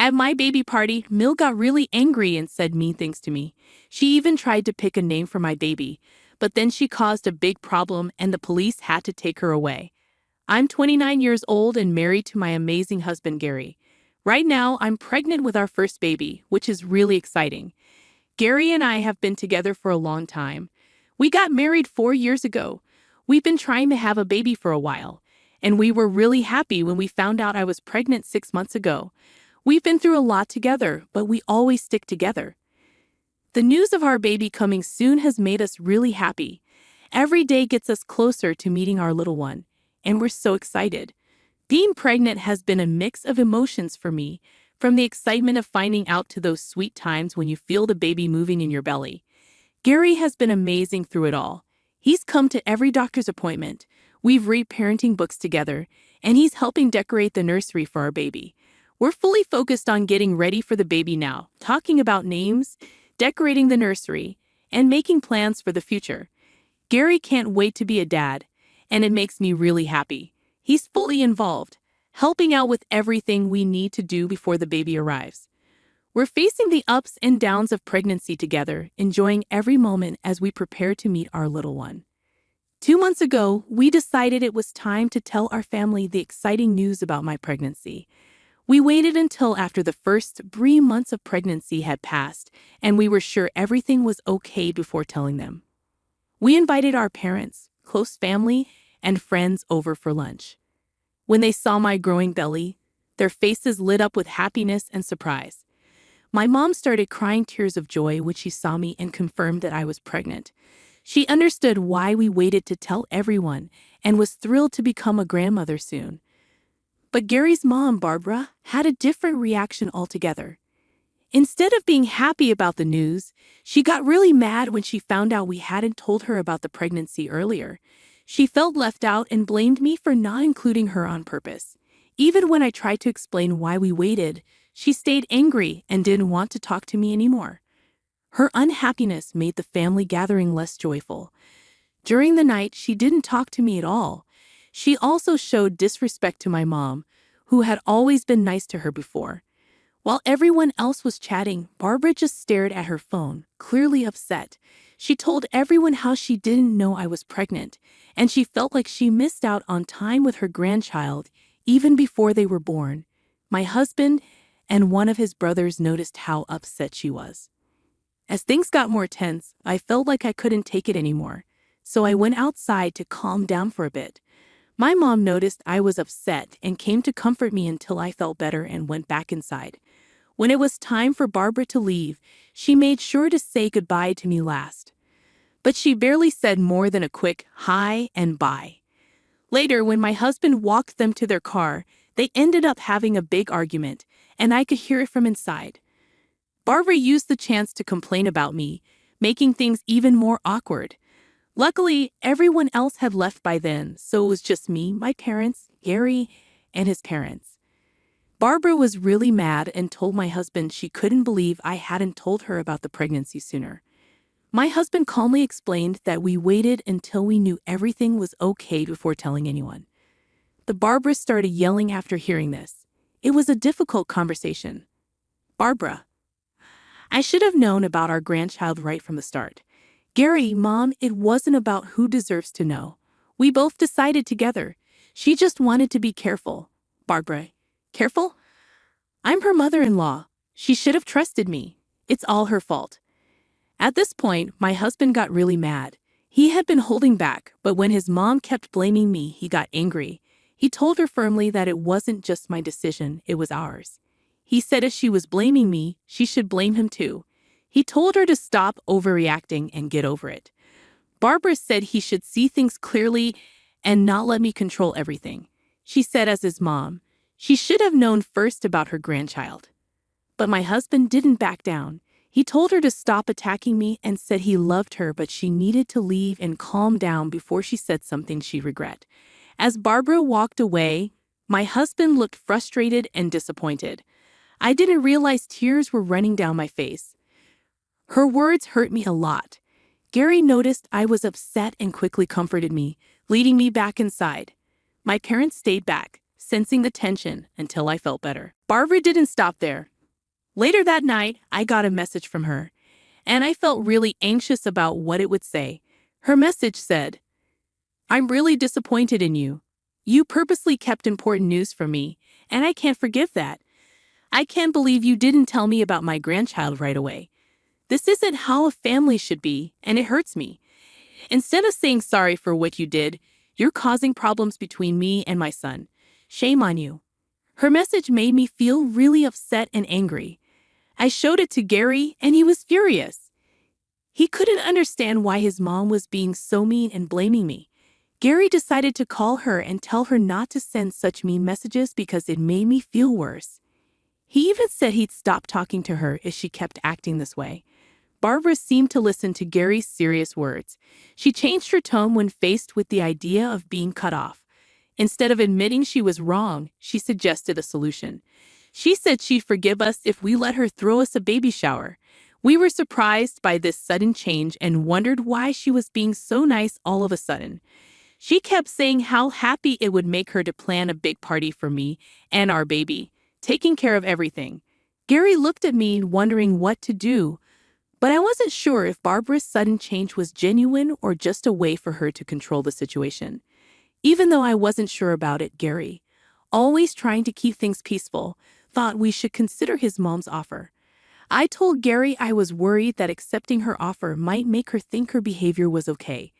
At my baby party, Mill got really angry and said mean things to me. She even tried to pick a name for my baby, but then she caused a big problem and the police had to take her away. I'm 29 years old and married to my amazing husband, Gary. Right now, I'm pregnant with our first baby, which is really exciting. Gary and I have been together for a long time. We got married 4 years ago. We've been trying to have a baby for a while, and we were really happy when we found out I was pregnant 6 months ago. We've been through a lot together, but we always stick together. The news of our baby coming soon has made us really happy. Every day gets us closer to meeting our little one, and we're so excited. Being pregnant has been a mix of emotions for me, from the excitement of finding out to those sweet times when you feel the baby moving in your belly. Gary has been amazing through it all. He's come to every doctor's appointment. We've read parenting books together, and he's helping decorate the nursery for our baby. We're fully focused on getting ready for the baby now, talking about names, decorating the nursery, and making plans for the future. Gary can't wait to be a dad, and it makes me really happy. He's fully involved, helping out with everything we need to do before the baby arrives. We're facing the ups and downs of pregnancy together, enjoying every moment as we prepare to meet our little one. 2 months ago, we decided it was time to tell our family the exciting news about my pregnancy. We waited until after the first 3 months of pregnancy had passed, and we were sure everything was okay before telling them. We invited our parents, close family, and friends over for lunch. When they saw my growing belly, their faces lit up with happiness and surprise. My mom started crying tears of joy when she saw me and confirmed that I was pregnant. She understood why we waited to tell everyone and was thrilled to become a grandmother soon. But Gary's mom, Barbara, had a different reaction altogether. Instead of being happy about the news, she got really mad when she found out we hadn't told her about the pregnancy earlier. She felt left out and blamed me for not including her on purpose. Even when I tried to explain why we waited, she stayed angry and didn't want to talk to me anymore. Her unhappiness made the family gathering less joyful. During the night, she didn't talk to me at all. She also showed disrespect to my mom, who had always been nice to her before. While everyone else was chatting, Barbara just stared at her phone, clearly upset. She told everyone how she didn't know I was pregnant, and she felt like she missed out on time with her grandchild even before they were born. My husband and one of his brothers noticed how upset she was. As things got more tense, I felt like I couldn't take it anymore, so I went outside to calm down for a bit. My mom noticed I was upset and came to comfort me until I felt better and went back inside. When it was time for Barbara to leave, she made sure to say goodbye to me last. But she barely said more than a quick hi and bye. Later, when my husband walked them to their car, they ended up having a big argument, and I could hear it from inside. Barbara used the chance to complain about me, making things even more awkward. Luckily, everyone else had left by then, so it was just me, my parents, Gary, and his parents. Barbara was really mad and told my husband she couldn't believe I hadn't told her about the pregnancy sooner. My husband calmly explained that we waited until we knew everything was okay before telling anyone. The Barbara started yelling after hearing this. It was a difficult conversation. Barbara: I should have known about our grandchild right from the start. Gary, Mom, it wasn't about who deserves to know. We both decided together. She just wanted to be careful. Barbara: Careful? I'm her mother-in-law. She should have trusted me. It's all her fault. At this point, my husband got really mad. He had been holding back, but when his mom kept blaming me, he got angry. He told her firmly that it wasn't just my decision, it was ours. He said if she was blaming me, she should blame him too. He told her to stop overreacting and get over it. Barbara said he should see things clearly and not let me control everything. She said as his mom, she should have known first about her grandchild. But my husband didn't back down. He told her to stop attacking me and said he loved her, but she needed to leave and calm down before she said something she'd regret. As Barbara walked away, my husband looked frustrated and disappointed. I didn't realize tears were running down my face. Her words hurt me a lot. Gary noticed I was upset and quickly comforted me, leading me back inside. My parents stayed back, sensing the tension until I felt better. Barbara didn't stop there. Later that night, I got a message from her, and I felt really anxious about what it would say. Her message said, "I'm really disappointed in you. You purposely kept important news from me, and I can't forgive that. I can't believe you didn't tell me about my grandchild right away. This isn't how a family should be, and it hurts me. Instead of saying sorry for what you did, you're causing problems between me and my son. Shame on you." Her message made me feel really upset and angry. I showed it to Gary, and he was furious. He couldn't understand why his mom was being so mean and blaming me. Gary decided to call her and tell her not to send such mean messages because it made me feel worse. He even said he'd stop talking to her if she kept acting this way. Barbara seemed to listen to Gary's serious words. She changed her tone when faced with the idea of being cut off. Instead of admitting she was wrong, she suggested a solution. She said she'd forgive us if we let her throw us a baby shower. We were surprised by this sudden change and wondered why she was being so nice all of a sudden. She kept saying how happy it would make her to plan a big party for me and our baby, taking care of everything. Gary looked at me wondering what to do, but I wasn't sure if Barbara's sudden change was genuine or just a way for her to control the situation. Even though I wasn't sure about it, Gary, always trying to keep things peaceful, thought we should consider his mom's offer. I told Gary I was worried that accepting her offer might make her think her behavior was okay.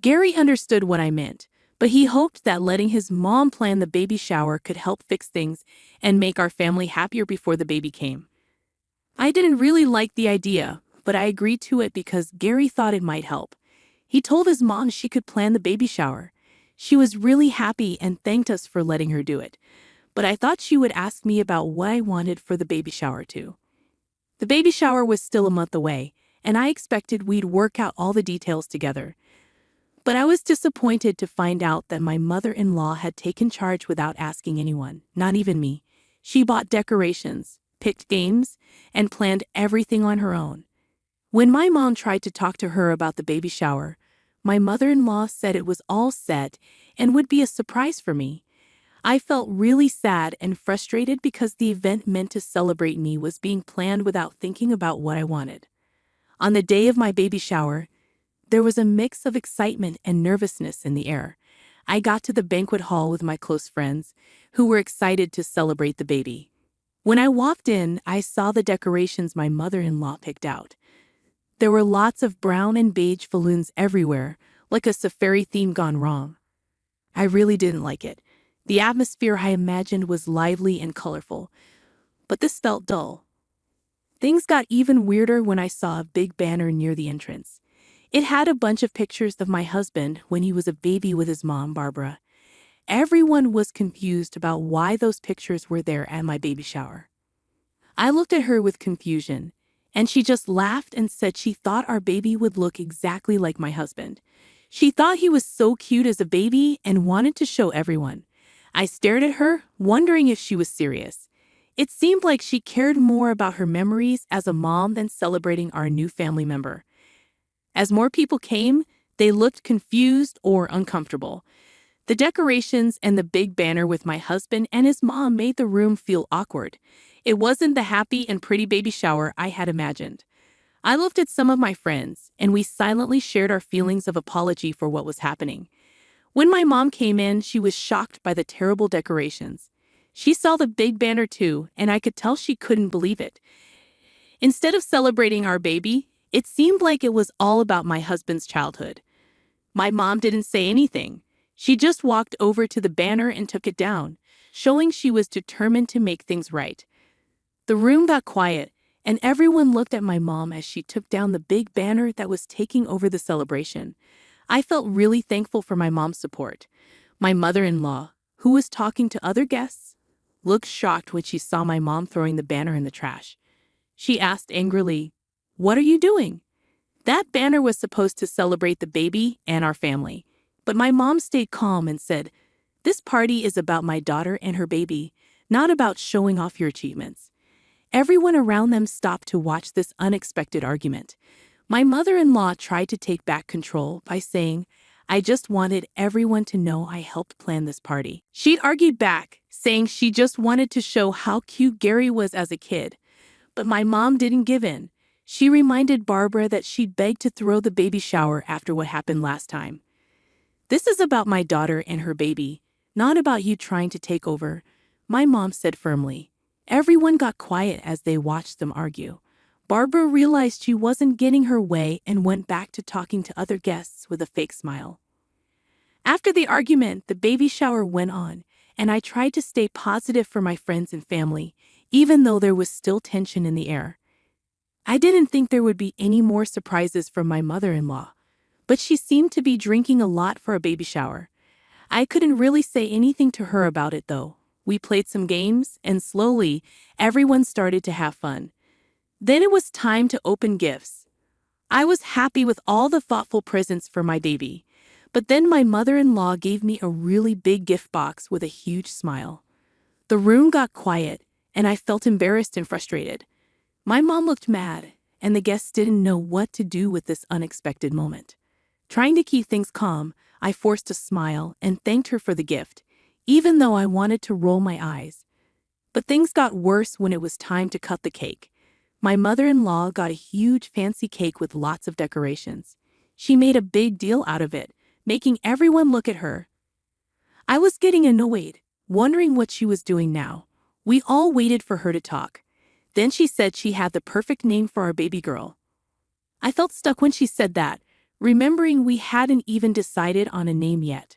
Gary understood what I meant, but he hoped that letting his mom plan the baby shower could help fix things and make our family happier before the baby came. I didn't really like the idea, but I agreed to it because Gary thought it might help. He told his mom she could plan the baby shower. She was really happy and thanked us for letting her do it, but I thought she would ask me about what I wanted for the baby shower too. The baby shower was still a month away, and I expected we'd work out all the details together. But I was disappointed to find out that my mother-in-law had taken charge without asking anyone, not even me. She bought decorations, picked games, and planned everything on her own. When my mom tried to talk to her about the baby shower, my mother-in-law said it was all set and would be a surprise for me. I felt really sad and frustrated because the event meant to celebrate me was being planned without thinking about what I wanted. On the day of my baby shower, there was a mix of excitement and nervousness in the air. I got to the banquet hall with my close friends, who were excited to celebrate the baby. When I walked in, I saw the decorations my mother-in-law picked out. There were lots of brown and beige balloons everywhere, like a safari theme gone wrong. I really didn't like it. The atmosphere I imagined was lively and colorful, but this felt dull. Things got even weirder when I saw a big banner near the entrance. It had a bunch of pictures of my husband when he was a baby with his mom, Barbara. Everyone was confused about why those pictures were there at my baby shower. I looked at her with confusion, and she just laughed and said she thought our baby would look exactly like my husband. She thought he was so cute as a baby and wanted to show everyone. I stared at her, wondering if she was serious. It seemed like she cared more about her memories as a mom than celebrating our new family member. As more people came, they looked confused or uncomfortable. The decorations and the big banner with my husband and his mom made the room feel awkward. It wasn't the happy and pretty baby shower I had imagined. I looked at some of my friends, and we silently shared our feelings of apology for what was happening. When my mom came in, she was shocked by the terrible decorations. She saw the big banner too, and I could tell she couldn't believe it. Instead of celebrating our baby, it seemed like it was all about my husband's childhood. My mom didn't say anything. She just walked over to the banner and took it down, showing she was determined to make things right. The room got quiet, and everyone looked at my mom as she took down the big banner that was taking over the celebration. I felt really thankful for my mom's support. My mother-in-law, who was talking to other guests, looked shocked when she saw my mom throwing the banner in the trash. She asked angrily, "What are you doing?" That banner was supposed to celebrate the baby and our family, but my mom stayed calm and said, "This party is about my daughter and her baby, not about showing off your achievements." Everyone around them stopped to watch this unexpected argument. My mother-in-law tried to take back control by saying, "I just wanted everyone to know I helped plan this party." She'd argued back, saying she just wanted to show how cute Gary was as a kid. But my mom didn't give in. She reminded Barbara that she'd begged to throw the baby shower after what happened last time. "This is about my daughter and her baby, not about you trying to take over," my mom said firmly. Everyone got quiet as they watched them argue. Barbara realized she wasn't getting her way and went back to talking to other guests with a fake smile. After the argument, the baby shower went on, and I tried to stay positive for my friends and family, even though there was still tension in the air. I didn't think there would be any more surprises from my mother-in-law, but she seemed to be drinking a lot for a baby shower. I couldn't really say anything to her about it though. We played some games, and slowly, everyone started to have fun. Then it was time to open gifts. I was happy with all the thoughtful presents for my baby, but then my mother-in-law gave me a really big gift box with a huge smile. The room got quiet, and I felt embarrassed and frustrated. My mom looked mad, and the guests didn't know what to do with this unexpected moment. Trying to keep things calm, I forced a smile and thanked her for the gift, even though I wanted to roll my eyes. But things got worse when it was time to cut the cake. My mother-in-law got a huge fancy cake with lots of decorations. She made a big deal out of it, making everyone look at her. I was getting annoyed, wondering what she was doing now. We all waited for her to talk. Then she said she had the perfect name for our baby girl. I felt stuck when she said that, remembering we hadn't even decided on a name yet.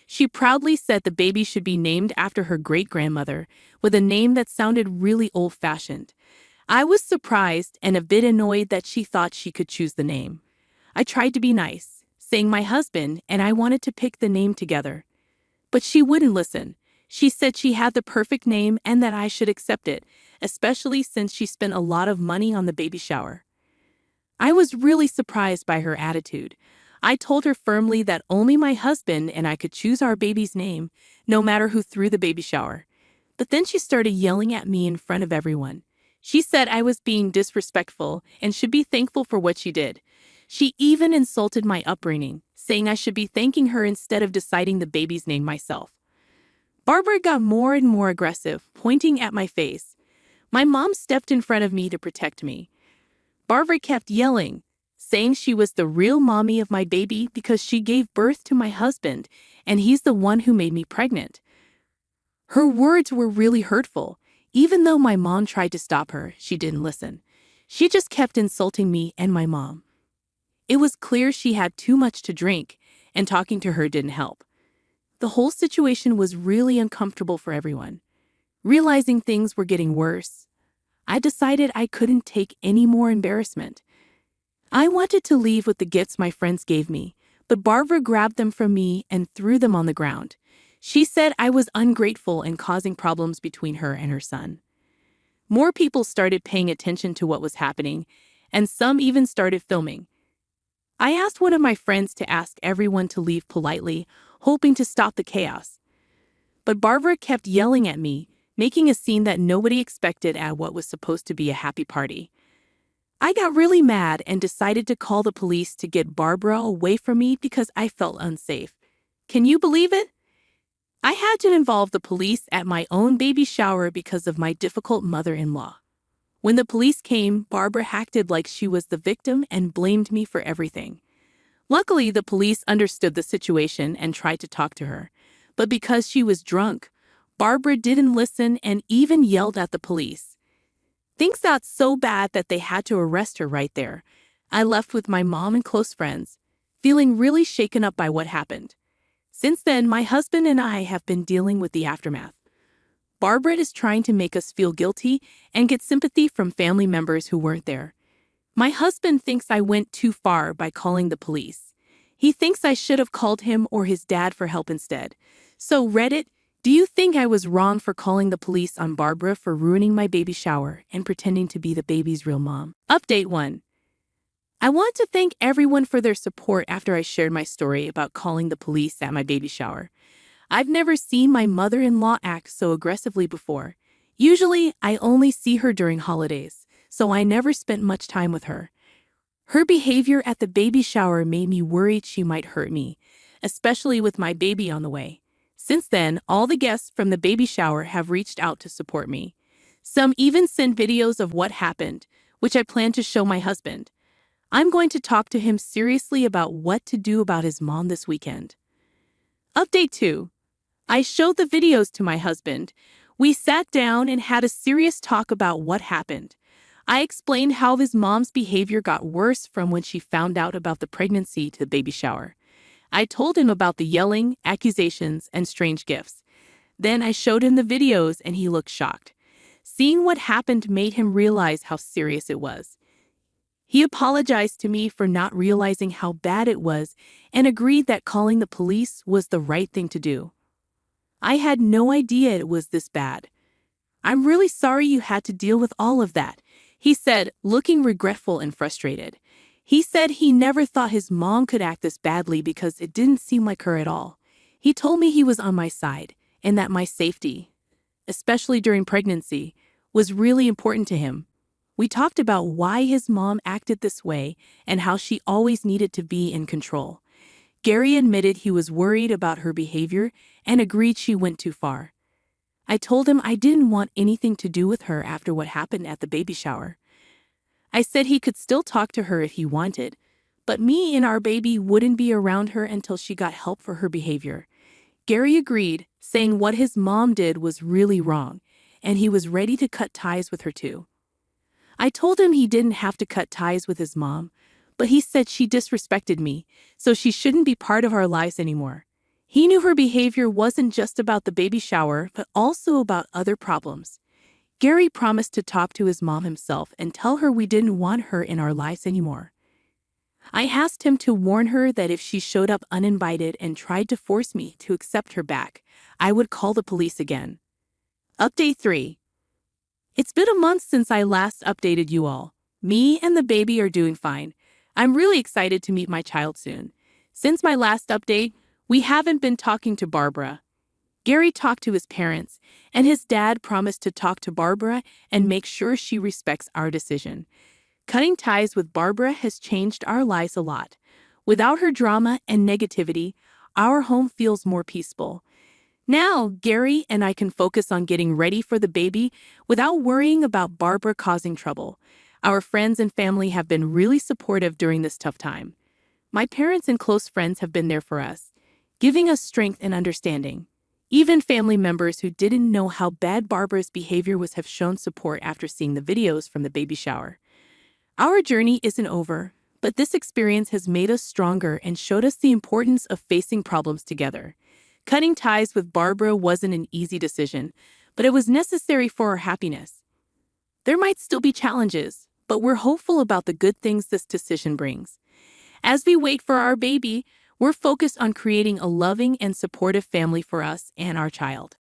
She proudly said the baby should be named after her great-grandmother, with a name that sounded really old-fashioned. I was surprised and a bit annoyed that she thought she could choose the name. I tried to be nice, saying my husband and I wanted to pick the name together. But she wouldn't listen. She said she had the perfect name and that I should accept it, especially since she spent a lot of money on the baby shower. I was really surprised by her attitude. I told her firmly that only my husband and I could choose our baby's name, no matter who threw the baby shower. But then she started yelling at me in front of everyone. She said I was being disrespectful and should be thankful for what she did. She even insulted my upbringing, saying I should be thanking her instead of deciding the baby's name myself. Barbara got more and more aggressive, pointing at my face. My mom stepped in front of me to protect me. Barbara kept yelling, saying she was the real mommy of my baby because she gave birth to my husband and he's the one who made me pregnant. Her words were really hurtful. Even though my mom tried to stop her, she didn't listen. She just kept insulting me and my mom. It was clear she had too much to drink, and talking to her didn't help. The whole situation was really uncomfortable for everyone. Realizing things were getting worse, I decided I couldn't take any more embarrassment. I wanted to leave with the gifts my friends gave me, but Barbara grabbed them from me and threw them on the ground. She said I was ungrateful and causing problems between her and her son. More people started paying attention to what was happening, and some even started filming. I asked one of my friends to ask everyone to leave politely, hoping to stop the chaos. But Barbara kept yelling at me, making a scene that nobody expected at what was supposed to be a happy party. I got really mad and decided to call the police to get Barbara away from me because I felt unsafe. Can you believe it? I had to involve the police at my own baby shower because of my difficult mother-in-law. When the police came, Barbara acted like she was the victim and blamed me for everything. Luckily, the police understood the situation and tried to talk to her. But because she was drunk, Barbara didn't listen and even yelled at the police. Things got so bad that they had to arrest her right there. I left with my mom and close friends, feeling really shaken up by what happened. Since then, my husband and I have been dealing with the aftermath. Barbara is trying to make us feel guilty and get sympathy from family members who weren't there. My husband thinks I went too far by calling the police. He thinks I should have called him or his dad for help instead. So Reddit, do you think I was wrong for calling the police on Barbara for ruining my baby shower and pretending to be the baby's real mom? Update 1. I want to thank everyone for their support after I shared my story about calling the police at my baby shower. I've never seen my mother-in-law act so aggressively before. Usually, I only see her during holidays, so I never spent much time with her. Her behavior at the baby shower made me worried she might hurt me, especially with my baby on the way. Since then, all the guests from the baby shower have reached out to support me. Some even send videos of what happened, which I plan to show my husband. I'm going to talk to him seriously about what to do about his mom this weekend. Update 2. I showed the videos to my husband. We sat down and had a serious talk about what happened. I explained how his mom's behavior got worse from when she found out about the pregnancy to the baby shower. I told him about the yelling, accusations, and strange gifts. Then I showed him the videos and he looked shocked. Seeing what happened made him realize how serious it was. He apologized to me for not realizing how bad it was and agreed that calling the police was the right thing to do. I had no idea it was this bad. I'm really sorry you had to deal with all of that, he said, looking regretful and frustrated. He said he never thought his mom could act this badly because it didn't seem like her at all. He told me he was on my side and that my safety, especially during pregnancy, was really important to him. We talked about why his mom acted this way and how she always needed to be in control. Gary admitted he was worried about her behavior and agreed she went too far. I told him I didn't want anything to do with her after what happened at the baby shower. I said he could still talk to her if he wanted, but me and our baby wouldn't be around her until she got help for her behavior. Gary agreed, saying what his mom did was really wrong, and he was ready to cut ties with her too. I told him he didn't have to cut ties with his mom, but he said she disrespected me, so she shouldn't be part of our lives anymore. He knew her behavior wasn't just about the baby shower, but also about other problems. Gary promised to talk to his mom himself and tell her we didn't want her in our lives anymore. I asked him to warn her that if she showed up uninvited and tried to force me to accept her back, I would call the police again. Update 3. It's been a month since I last updated you all. Me and the baby are doing fine. I'm really excited to meet my child soon. Since my last update, we haven't been talking to Barbara. Gary talked to his parents, and his dad promised to talk to Barbara and make sure she respects our decision. Cutting ties with Barbara has changed our lives a lot. Without her drama and negativity, our home feels more peaceful. Now, Gary and I can focus on getting ready for the baby without worrying about Barbara causing trouble. Our friends and family have been really supportive during this tough time. My parents and close friends have been there for us, giving us strength and understanding. Even family members who didn't know how bad Barbara's behavior was have shown support after seeing the videos from the baby shower. Our journey isn't over, but this experience has made us stronger and showed us the importance of facing problems together. Cutting ties with Barbara wasn't an easy decision, but it was necessary for our happiness. There might still be challenges, but we're hopeful about the good things this decision brings. As we wait for our baby, we're focused on creating a loving and supportive family for us and our child.